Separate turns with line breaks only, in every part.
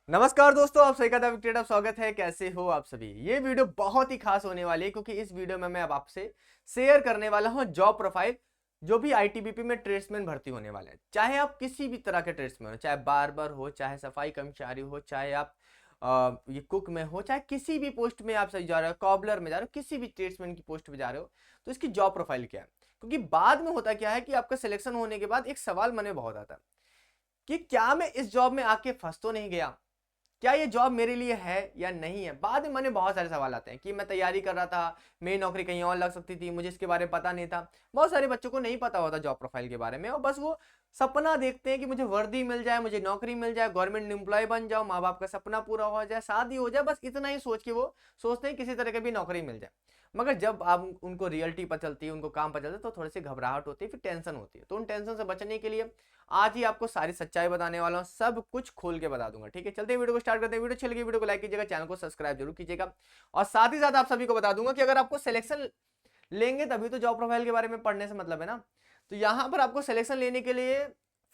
नमस्कार दोस्तों, आप सभी का विक्टेड स्वागत है। कैसे हो आप सभी। ये वीडियो बहुत ही खास होने वाली है क्योंकि इस वीडियो में मैं अब आपसे शेयर करने वाला हूं जॉब प्रोफाइल जो भी आईटीबीपी में ट्रेड्समैन भर्ती होने वाले हैं। चाहे आप किसी भी तरह के ट्रेड्समैन हो, चाहे बार्बर हो, चाहे सफाई कर्मचारी हो, चाहे आप ये कुक में हो, चाहे किसी भी पोस्ट में आप सही जा रहे हो, कॉबलर में जा रहे हो, किसी भी ट्रेड्समैन की पोस्ट पे जा रहे हो, तो इसकी जॉब प्रोफाइल क्या है। क्योंकि बाद में होता क्या है कि आपका सिलेक्शन होने के बाद एक सवाल मन में बहुत आता है कि क्या मैं इस जॉब में आके फंस तो नहीं गया, क्या ये जॉब मेरे लिए है या नहीं है। बाद में मन बहुत सारे सवाल आते हैं कि मैं तैयारी कर रहा था, मेरी नौकरी कहीं और लग सकती थी, मुझे इसके बारे में पता नहीं था। बहुत सारे बच्चों को नहीं पता होता जॉब प्रोफाइल के बारे में, और बस वो सपना देखते हैं कि मुझे वर्दी मिल जाए, मुझे नौकरी मिल जाए, गवर्नमेंट एम्प्लॉय बन जाओ, माँ बाप का सपना पूरा हो जाए, शादी हो जाए, बस इतना ही सोच के वो सोचते हैं किसी तरह की भी नौकरी मिल जाए। मगर जब आप उनको रियलिटी पता चलती है, उनको काम पता चलता है, तो थोड़ी सी घबराहट होती है, फिर टेंशन होती है। तो उन टेंशन से बचने के लिए आज ही आपको सारी सच्चाई बताने वाला हूं, सब कुछ खोल के बता दूंगा। ठीक है, चलते हैं वीडियो को स्टार्ट करते हैं। वीडियो अच्छी लगी वीडियो को लाइक कीजिएगा, चैनल को सब्सक्राइब जरूर कीजिएगा। और साथ ही साथ आप सभी को बता दूंगा कि अगर आपको सिलेक्शन लेंगे तभी तो जॉब प्रोफाइल के बारे में पढ़ने से मतलब है ना। तो यहाँ पर आपको सिलेक्शन लेने के लिए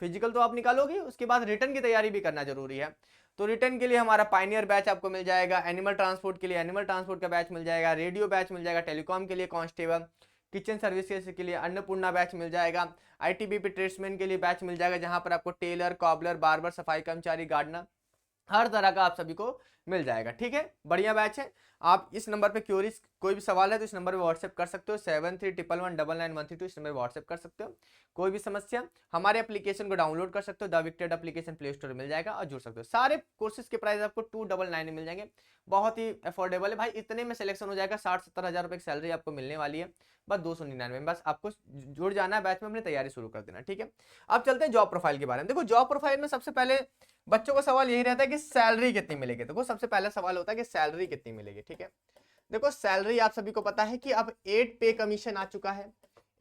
फिजिकल तो आप निकालोगे, उसके बाद रिटर्न की तैयारी भी करना जरूरी है। तो रिटर्न के लिए हमारा पाइनियर बैच आपको मिल जाएगा, एनिमल ट्रांसपोर्ट के लिए एनिमल ट्रांसपोर्ट का बैच मिल जाएगा, रेडियो बैच मिल जाएगा, टेलीकॉम के लिए कांस्टेबल, किचन सर्विसेज के लिए अन्नपूर्णा बैच मिल जाएगा, आईटीबीपी ट्रेड्समैन के लिए बैच मिल जाएगा जहां पर आपको टेलर, कॉबलर, बार्बर, सफाई कर्मचारी, गार्डनर, हर तरह का आप सभी को मिल जाएगा। ठीक है, बढ़िया बैच है। आप इस नंबर पे क्यूरीज कोई भी सवाल है तो इस नंबर पे व्हाट्सएप कर सकते हो, 7311199132। इस नंबर पे व्हाट्सएप कर सकते हो। कोई भी समस्या, हमारे एप्लीकेशन को डाउनलोड कर सकते हो, द विक्टेड एप्लीकेशन प्ले स्टोर मिल जाएगा और जुड़ सकते हो। सारे कोर्सेज के प्राइस आपको 299 में मिल जाएंगे। बहुत ही अफोर्डेबल है भाई, इतने में सिलेक्शन हो जाएगा। 60-70 हज़ार रुपए की सैलरी आपको मिलने वाली है बस 299 में। बस आपको जुड़ जाना है बैच में, अपनी तैयारी शुरू कर देना। ठीक है, अब चलते हैं जॉब प्रोफाइल के बारे में। देखो, जॉब प्रोफाइल में सबसे पहले बच्चों का सवाल यही रहता है कि सैलरी कितनी मिलेगी। देखो, सबसे पहला सवाल होता है कि सैलरी कितनी मिलेगी। ठीक है, देखो सैलरी आप सभी को पता है कि अब 8 पे कमीशन आ चुका है।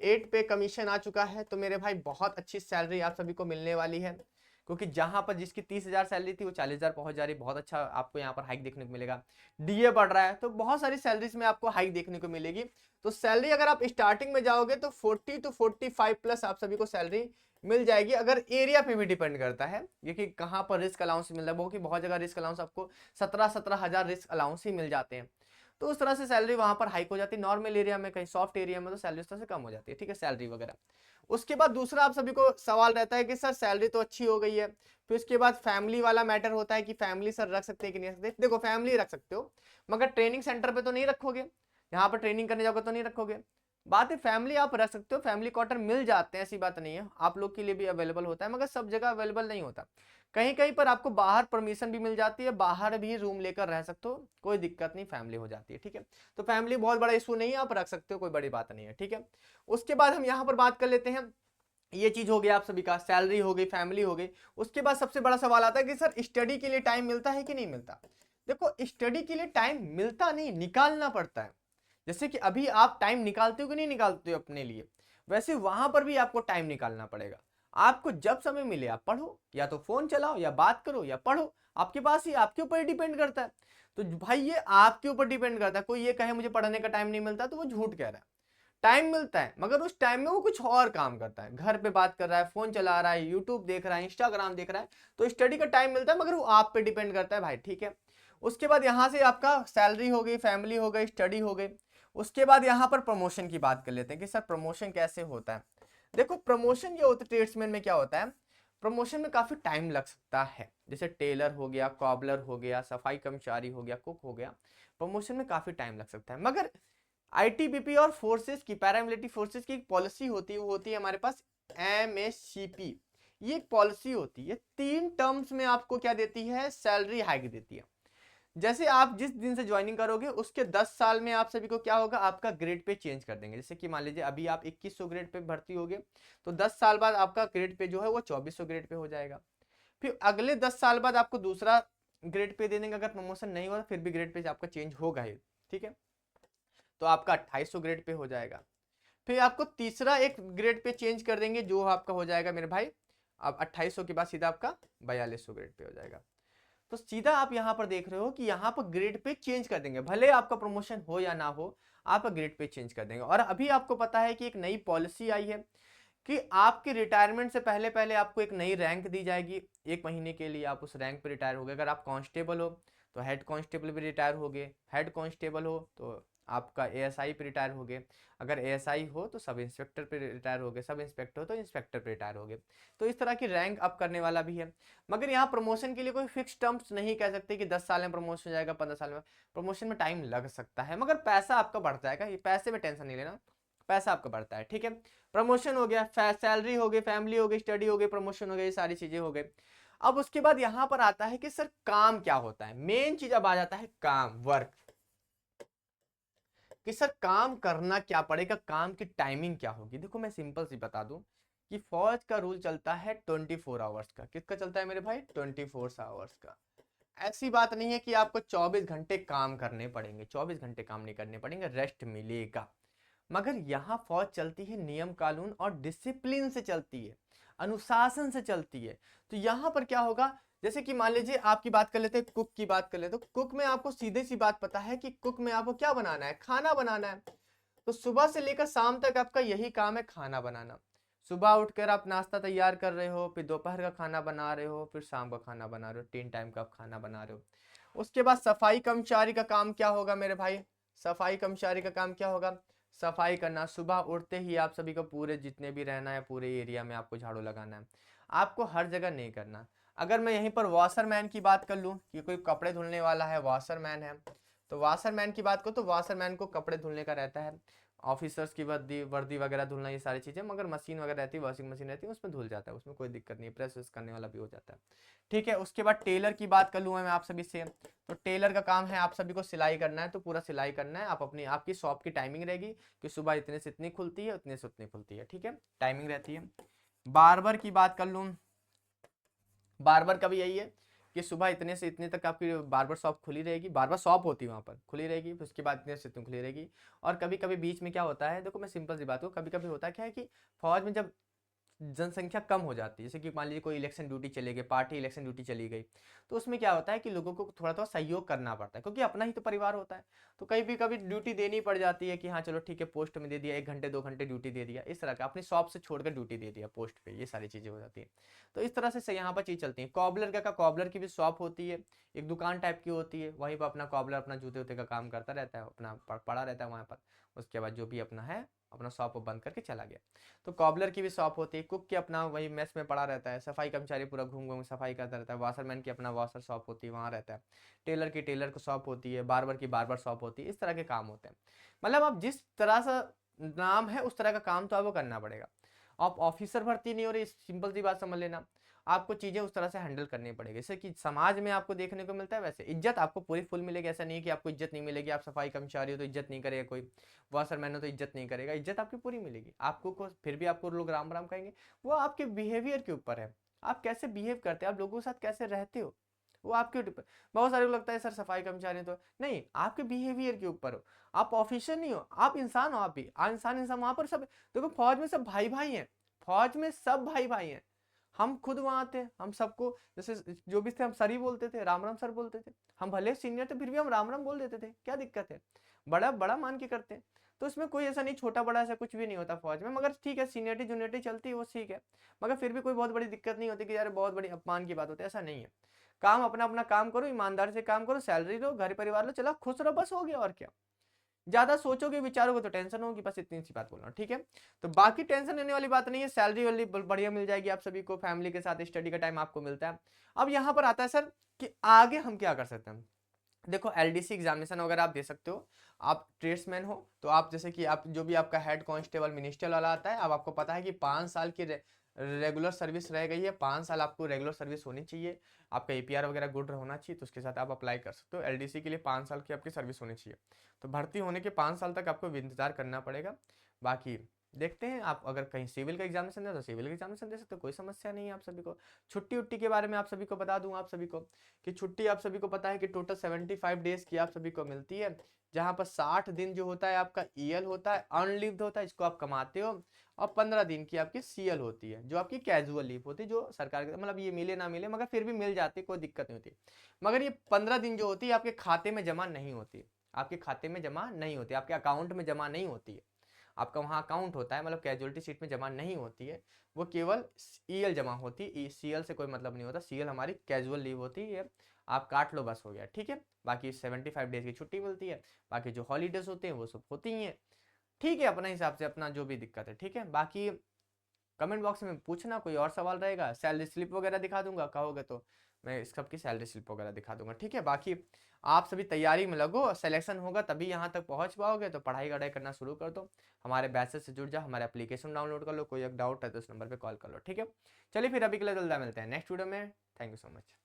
8 पे कमीशन आ चुका है तो मेरे भाई बहुत अच्छी सैलरी आप सभी को मिलने वाली है। क्योंकि जहां पर जिसकी 30,000 सैलरी थी वो 40,000 पहुंच जा रही। बहुत अच्छा आपको यहाँ पर हाइक देखने को मिलेगा। डीए बढ़ रहा है तो बहुत सारी सैलरीज में आपको हाइक देखने को मिलेगी। तो सैलरी अगर आप स्टार्टिंग में जाओगे तो 40 to 45 प्लस आप सभी को सैलरी मिल जाएगी। अगर एरिया पे भी डिपेंड करता है, ये कि कहाँ पर रिस्क अलाउंस मिल रहा है, कि बहुत जगह रिस्क अलाउंस आपको 17-17 हज़ार रिस्क अलाउंस ही मिल जाते हैं। तो उस तरह से सैलरी वहां पर हाइक हो जाती है। नॉर्मल एरिया में, कहीं सॉफ्ट एरिया में तो सैलरी उस तरह से कम हो जाती है। ठीक है, सैलरी वगैरह। उसके बाद दूसरा आप सभी को सवाल रहता है कि सर सैलरी तो अच्छी हो गई है, फिर उसके बाद फैमिली वाला मैटर होता है कि फैमिली सर रख सकते हैं कि नहीं रख सकते। देखो, फैमिली रख सकते हो मगर ट्रेनिंग सेंटर पे तो नहीं रखोगे, यहाँ पर ट्रेनिंग करने जाओगे तो नहीं रखोगे। बात है, फैमिली आप रख सकते हो, फैमिली क्वार्टर मिल जाते हैं, ऐसी बात नहीं है, आप लोग के लिए भी अवेलेबल होता है, मगर सब जगह अवेलेबल नहीं होता। कहीं कहीं पर आपको बाहर परमिशन भी मिल जाती है, बाहर भी रूम लेकर रह सकते हो, कोई दिक्कत नहीं, फैमिली हो जाती है। ठीक है, तो फैमिली बहुत बड़ा इशू नहीं है, आप रख सकते हो, कोई बड़ी बात नहीं है। ठीक है, उसके बाद हम यहाँ पर बात कर लेते हैं। ये चीज हो गया आप सभी का, सैलरी हो गई, फैमिली हो गई। उसके बाद सबसे बड़ा सवाल आता है कि सर स्टडी के लिए टाइम मिलता है कि नहीं मिलता। देखो, स्टडी के लिए टाइम मिलता नहीं, निकालना पड़ता है। जैसे कि अभी आप टाइम निकालते हो कि नहीं निकालते हो अपने लिए, वैसे वहां पर भी आपको टाइम निकालना पड़ेगा। आपको जब समय मिले आप पढ़ो, या तो फोन चलाओ, या बात करो, या पढ़ो, आपके पास ही, आपके ऊपर डिपेंड करता है। तो भाई ये आपके ऊपर डिपेंड करता है। कोई ये कहे मुझे पढ़ने का टाइम नहीं मिलता तो वो झूठ कह रहा है। टाइम मिलता है मगर उस टाइम में वो कुछ और काम करता है, घर पे बात कर रहा है, फोन चला रहा है, यूट्यूब देख रहा है, इंस्टाग्राम देख रहा है। तो स्टडी का टाइम मिलता है मगर वो आप पे डिपेंड करता है भाई। ठीक है, उसके बाद यहाँ से आपका सैलरी हो गई, फैमिली हो गई, स्टडी हो गई। उसके बाद यहाँ पर प्रमोशन की बात कर लेते हैं कि सर प्रमोशन कैसे होता है। देखो, प्रमोशन ये होता है ट्रेड्समैन में, क्या होता है, प्रमोशन में काफी टाइम लग सकता है। जैसे टेलर हो गया, कॉबलर हो गया, सफाई कर्मचारी हो गया, कुक हो गया, प्रमोशन में काफी टाइम लग सकता है। मगर आईटीबीपी और फोर्सेस की, पैरामिलिट्री फोर्सेस की एक पॉलिसी होती है, वो होती है हमारे पास एमएससीपी। ये एक पॉलिसी होती है, 3 टर्म्स में आपको क्या देती है, सैलरी हाइक देती है। जैसे आप जिस दिन से ज्वाइनिंग करोगे उसके 10 साल में आप सभी को क्या होगा, आपका ग्रेड पे चेंज कर देंगे। जैसे कि मान लीजिए अभी आप 2100 ग्रेड पे भर्ती होगे, तो 10 साल बाद आपका ग्रेड पे जो है वो 2400 ग्रेड पे हो जाएगा। फिर अगले 10 साल बाद आपको दूसरा ग्रेड पे दे देंगे। अगर प्रमोशन नहीं हुआ फिर भी ग्रेड पे आपका चेंज होगा ही। ठीक है, तो आपका 2800 ग्रेड पे हो जाएगा। फिर आपको तीसरा एक ग्रेड पे चेंज कर देंगे, जो आपका हो जाएगा मेरे भाई, अब 2800 के बाद सीधा आपका 4200 ग्रेड पे हो जाएगा। तो सीधा आप यहां पर देख रहे हो कि यहां पर ग्रेड पे चेंज कर देंगे, भले आपका प्रमोशन हो या ना हो, आप ग्रेड पे चेंज कर देंगे। और अभी आपको पता है कि एक नई पॉलिसी आई है कि आपकी रिटायरमेंट से पहले पहले आपको एक नई रैंक दी जाएगी, 1 महीने के लिए आप उस रैंक पे रिटायर हो गए। अगर आप कांस्टेबल हो तो हेड कांस्टेबल भी रिटायर हो गए, हेड कांस्टेबल हो तो आपका एएसआई पे रिटायर हो गए, अगर एएसआई हो तो सब इंस्पेक्टर पे रिटायर हो गए, सब इंस्पेक्टर हो तो इंस्पेक्टर पे रिटायर हो गए। तो इस तरह की रैंक अप करने वाला भी है। मगर यहाँ प्रमोशन के लिए कोई फिक्स टर्म्स नहीं कह सकते कि 10 साल में प्रमोशन हो जाएगा, 15 साल में। प्रमोशन में टाइम लग सकता है, मगर पैसा आपका बढ़ जाएगा, ये पैसे में टेंशन नहीं लेना, पैसा आपका बढ़ता है, ठीक है। प्रमोशन हो गया, सैलरी हो गई, फैमिली हो गई, स्टडी हो गई, प्रमोशन हो गई, ये सारी चीजें हो गई। अब उसके बाद यहां पर आता है कि सर काम क्या होता है। मेन चीज अब आ जाता है काम, वर्क, कि सर काम करना क्या पड़ेगा, काम की टाइमिंग क्या होगी। देखो मैं सिंपल सी बता दूं कि फौज का रूल चलता है 24 आवर्स का। किसका चलता है मेरे भाई? 24 आवर्स का। ऐसी बात नहीं है कि आपको 24 घंटे काम करने पड़ेंगे, 24 घंटे काम नहीं करने पड़ेंगे, रेस्ट मिलेगा। मगर यहाँ फौज चलती है नियम कानून और डिसिप्लिन से चलती है, अनुशासन से चलती है। तो यहाँ पर क्या होगा, जैसे कि मान लीजिए आपकी बात कर लेते हैं, कुक की बात कर लेते, तो कुक में आपको सीधे सी बात पता है कि कुक में आपको क्या बनाना है, खाना बनाना है। तो सुबह से लेकर शाम तक आपका यही काम है, खाना बनाना। सुबह उठकर आप नाश्ता तैयार कर रहे हो, फिर दोपहर का खाना बना रहे हो, फिर शाम का खाना बना रहे हो, 3 टाइम का आप खाना बना रहे हो। उसके बाद सफाई कर्मचारी का काम क्या होगा मेरे भाई? सफाई कर्मचारी का काम क्या होगा? सफाई करना। सुबह उठते ही आप सभी को पूरे जितने भी रहना है पूरे एरिया में आपको झाड़ू लगाना है। आपको हर जगह नहीं करना। अगर मैं यहीं पर वॉशरमैन की बात कर लूँ कि कोई कपड़े धुलने वाला है, वॉशरमैन है, तो वॉशरमैन की बात करो तो वॉशरमैन को कपड़े धुलने का रहता है, ऑफिसर्स की वर्दी वर्दी वगैरह धुलना, ये सारी चीज़ें। मगर मशीन वगैरह रहती है, वॉशिंग मशीन रहती है, उसमें धुल जाता है, उसमें कोई दिक्कत नहीं है, प्रेस वेस करने वाला भी हो जाता है, ठीक है। उसके बाद टेलर की बात कर लूँ मैं आप सभी से, तो टेलर का काम है आप सभी को सिलाई करना है, तो पूरा सिलाई करना है। आप अपनी आपकी शॉप की टाइमिंग रहेगी कि सुबह इतने से इतनी खुलती है, उतने से उतनी खुलती है, ठीक है, टाइमिंग रहती है। बार्बर की बात कर लूँ, बार्बर का भी यही है कि सुबह इतने से इतने तक आपकी बार्बर शॉप खुली रहेगी, बार्बर शॉप होती है वहाँ पर खुली रहेगी, फिर उसके बाद इतने से इतनी खुली रहेगी। और कभी कभी बीच में क्या होता है, देखो मैं सिंपल सी बात हूँ, कभी कभी होता है क्या है कि फौज में जब जनसंख्या कम हो जाती है, जैसे कि मान लीजिए कोई इलेक्शन ड्यूटी चले गए, पार्टी इलेक्शन ड्यूटी चली गई, तो उसमें क्या होता है कि लोगों को थोड़ा थोड़ा सहयोग करना पड़ता है, क्योंकि अपना ही तो परिवार होता है। तो कभी ड्यूटी देनी पड़ जाती है कि हाँ चलो ठीक है, पोस्ट में दे दिया, 1 घंटे 2 घंटे ड्यूटी दे दिया, इस तरह का अपनी शॉप से छोड़कर ड्यूटी दे दिया पोस्ट पे, ये सारी चीज़ें हो जाती है। तो इस तरह से यहाँ पर चीज़ चलती है। कॉबलर का कॉबलर की भी शॉप होती है, एक दुकान टाइप की होती है, वहीं पर अपना कॉबलर अपना जूते वूते का काम करता रहता है, अपना पड़ा रहता है वहाँ पर। उसके बाद जो भी अपना है अपना शॉप बंद करके चला गया। तो कॉबलर की भी शॉप होती है, कुक के अपना वही मेस में पड़ा रहता है, सफाई कर्मचारी पूरा घूम घूम सफाई करता रहता है, वाशरमैन की अपना वाशर शॉप होती है, वहाँ रहता है, टेलर की टेलर की शॉप होती है, बार्बर की बार्बर शॉप होती है, इस तरह के काम होते हैं। मतलब आप जिस तरह से नाम है उस तरह का काम तो आपको करना पड़ेगा। आप ऑफिसर भर्ती नहीं हो रही, सिंपल सी बात समझ लेना, आपको चीजें उस तरह से हैंडल करनी पड़ेगी, जैसे कि समाज में आपको देखने को मिलता है वैसे इज्जत आपको पूरी फुल मिलेगी। ऐसा नहीं है कि आपको इज्जत नहीं मिलेगी, आप सफाई कर्मचारी हो तो इज्जत नहीं करेगा कोई, वॉशरमैन हो तो इज्जत नहीं करेगा, इज्जत आपकी पूरी मिलेगी आपको को, फिर भी आपको लोग राम राम कहेंगे। वो आपके बिहेवियर के ऊपर है, आप कैसे बिहेव करते हैं, आप लोगों के साथ कैसे रहते हो, वो आपके ऊपर। बहुत सारे को लगता है सर सफाई कर्मचारी तो नहीं, आपके बिहेवियर के ऊपर हो। आप ऑफिसर नहीं हो, आप इंसान हो, आप भी इंसान इंसान वहां पर सब। देखो फौज में सब भाई भाई हैं, फौज में सब भाई भाई हैं। हम खुद वहां थे, हम सबको जैसे जो भी थे हम सर ही बोलते थे, राम राम सर बोलते थे। हम भले सीनियर थे फिर भी हम राम राम बोल देते थे, क्या दिक्कत है, बड़ा बड़ा मान के करते हैं। तो इसमें कोई ऐसा नहीं छोटा बड़ा ऐसा कुछ भी नहीं होता फौज में। मगर ठीक है सीनियरिटी जूनियरिटी चलती है वो ठीक है, मगर फिर भी कोई बहुत बड़ी दिक्कत नहीं होती कि यार बहुत बड़ी अपमान की बात होती है, ऐसा नहीं है। काम अपना अपना काम करो, ईमानदारी से काम करो, सैलरी लो, घर परिवार लो, चलो खुश रहो, बस हो गया और क्या। ज्यादा सोचोगे विचारोगे तो टेंशन होगी, बस इतनी सी बात बोल रहा हूँ, ठीक है। तो बाकी टेंशन लेने वाली बात नहीं है, सैलरी वाली बढ़िया मिल जाएगी आप सभी को, फैमिली के साथ स्टडी का टाइम आपको मिलता है। अब यहाँ पर आता है सर कि आगे हम क्या कर सकते हैं। देखो एलडीसी एग्जामिनेशन वगैरह आप दे सकते हो, आप ट्रेड्समैन हो तो आप जैसे कि आप जो भी आपका हेड कांस्टेबल मिनिस्ट्रियल वाला आता है, अब आपको पता है कि 5 साल की रेगुलर सर्विस रह गई है, 5 साल आपको रेगुलर सर्विस होनी चाहिए, आपका एपीआर वगैरह गुड होना चाहिए, तो उसके साथ आप अप्लाई कर सकते हो। एलडीसी के लिए 5 साल की आपकी सर्विस होनी चाहिए, तो भर्ती होने के 5 साल तक आपको इंतजार करना पड़ेगा। बाकी देखते हैं, आप अगर कहीं सिविल का एग्जामिनेशन दे तो सिविल का एग्जामिनेशन दे सकते हो, कोई समस्या नहीं है आप सभी को। छुट्टी उट्टी के बारे में आप सभी को बता दूं आप सभी को कि छुट्टी आप सभी को पता है कि टोटल 75 डेज की आप सभी को मिलती है, जहां पर 60 दिन जो होता है आपका ईएल होता है, अनलीव्ड होता है, इसको आप कमाते हो, और 15 दिन की आपकी सीएल होती है जो आपकी कैजुअल लीव होती है, जो सरकार के मतलब ये मिले ना मिले मगर फिर भी मिल जाती है, कोई दिक्कत नहीं होती। मगर ये 15 दिन जो होती है आपके खाते में जमा नहीं होती, आपके खाते में जमा नहीं होती, आपके अकाउंट में जमा नहीं होती है। आपका वहाँ अकाउंट होता है, मतलब कैजुअलिटी सीट में जमा नहीं होती है, वो केवल EL जमा होती है। CL से कोई मतलब नहीं होता, CL हमारी कैजुअल लीव होती है, आप काट लो बस हो गया, ठीक है। बाकी 75 डेज की छुट्टी मिलती है, बाकी जो हॉलीडेज होते हैं वो सब होती ही हैं, ठीक है। अपने हिसाब से अपना जो भी दिक्कत है, ठीक है। बाकी कमेंट बॉक्स में पूछना, कोई और सवाल रहेगा, सैलरी स्लिप वगैरह दिखा दूंगा कहोगे तो, मैं इस सब की सैलरी स्लिप वगैरह दिखा दूंगा, ठीक है। बाकी आप सभी तैयारी में लगो, सिलेक्शन होगा तभी यहाँ तक पहुँच पाओगे, तो पढ़ाई वढ़ाई करना शुरू कर दो, हमारे बैचेस से जुड़ जाओ, हमारे एप्लीकेशन डाउनलोड कर लो, कोई एक डाउट है तो उस नंबर पर कॉल कर लो, ठीक है। चलिए फिर अभी के लिए जल्दी मिलते हैं नेक्स्ट वीडियो में। Thank you so much.